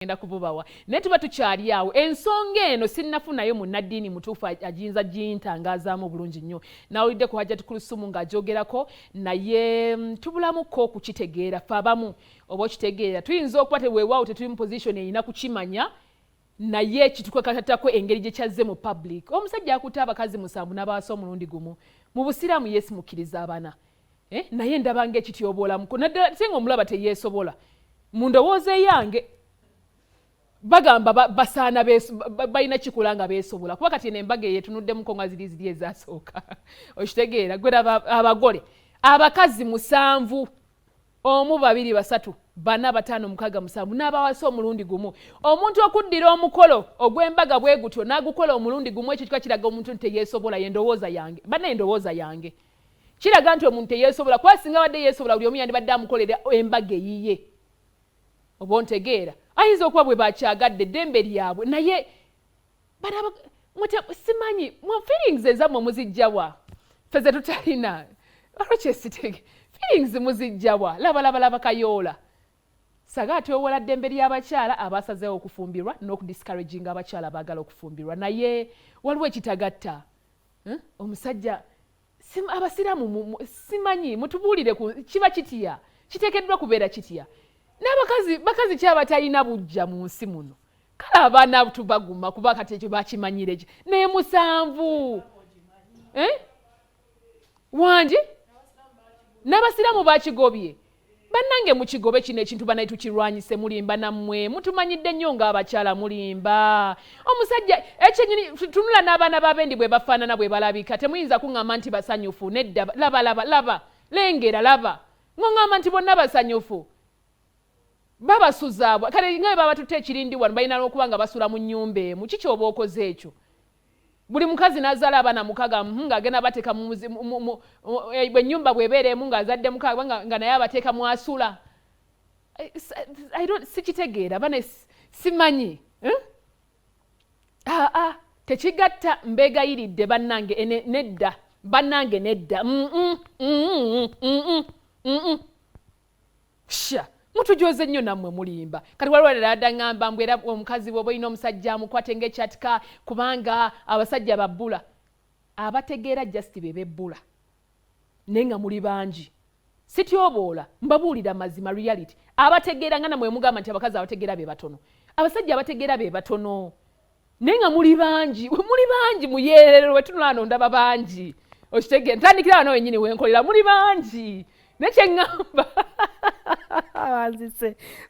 ngenda kububawa naye tuba tukyali awo ensonga eno sinnafunayo munnaddiini mutuufu ajinza gintangazaamu bulungi nnyo nawulidde ku Hajjati Kulusumu ng'ajogerako naye tubulamuko okukitegeera fe abamu oba okitegeera tuyinza okuba teweewaawo tetuli mu position erina kukimanya naye kitukakatako engeri gye kyazze mu public. Omusajja akutte abakazi 7 n'abawasa omulundi gumu mu busiraamu Yesu mukkiriza abana naye ndaba ng'ekityoboolamuko naddala singa omulaba teyeesobola mu ndowooza yange bagamba basaana balina kikula nga beesobola kuba kati n'embaga yetunuddemu nga ziri ezasooka okitegeera gwe abagole abakazi 7 1 2 3 4 5 6 7 n'abawasa omulundi gumu omuntu okuddira omukolo ogw'embaga bwe gutyo n'agukola omulundi gumu ekyo kika kiraga omuntu teyeesobola y'endowooza yange banna endowooza yange kiraga nti omuntu teyeesobola kuba singa badde yeesobola buli omu yandibadde amukolera embaga eyiye oba ontegeera ayinza okuba bwe bakyagadde eddembe lyabwe naye simanyi mu feelings ezammwe muzijjawa ffe ze tutalina olwokyesitege feelings muzijjawa laba kayoola saga atyowola ddembe ly'abakyala abasazeewo okufumbirwa n'okudiscouraginga abakyala baagala okufumbirwa naye waliwo ekitagatta omusajja abasiraamu simanyi mutubuulire kiba kitya kiteekeddwa kubeera kitya bakazi kyabatalina bujja mu nsi muno kale abaana tubaguma kuba kati ekyo bakimanyire ki naye 7 wangi n'abasiraamu bakigobye bannange mu kigobe kino ekintu banaye tukirwanyise mulimba nammwe mutumanyidde nnyo ng'abakyala mulimba omusajja ekyenyini tunula n'abaana b'abendi bwe bafaanana bwe balabika temuyinza kuŋŋamba nti basanyufu nedda laba lengera laba ŋŋamba nti bonna basanyufu babasuzaabwa kale nga baba tutte ekirindi wano balina n'okuba nga basula mu nnyumba emu kiki oba okoze ekyo buli mukazi n'azaala abaana 6 ng'agenda bateeka ennyumba bw'ebeera emu ng'azadde 6 nga naye abateeka mwasula sikitegeera bane simanyi tekigatta mbeegayiridde bannange nedda bannange nedda sha mutujoze nnyo nammwe mulimba kati waliwo ddala ngamba mbwera omukazi bw'oba olina omusajja amukwate ng'ekyatika kubanga abasajja babbula abategeera just be bebbula naye nga muli bangi sityoboola mbabuulira mazima reality abategeera nga namwe mugamba nti abakazi abategeera be batono abasajja abategeera be batono naye nga muli bangi muyeerero wetunulano ndaba bangi okitegeera ntandikira wano wennyini wenkolera muli bangi nekyeŋŋamba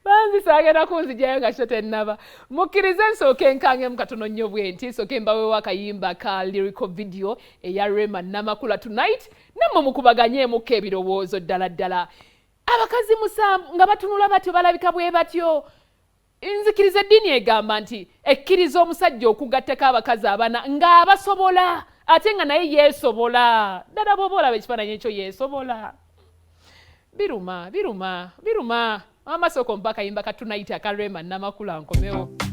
banzise agenda kunzijayo nga kito tennaba mukkirize nsooke nkangemu katono nnyo bwe nti nsooke mbaweewo akayimba ka lyrical video eya Rema Namakula tonight nammwe mukubaganyeemuko ebirowoozo ddala abakazi 7 nga batunula batyo balabika bwe batyo nzikiriza eddiini egamba nti ekkiriza omusajja okugattako abakazi abana ng'abasobola ate nga naye yeesobola ddala bw'oba olaba ekifaananyi ekyo yeesobola biruma amasoko mpaka yimba ka tonight aka Rema Namakula nkomewo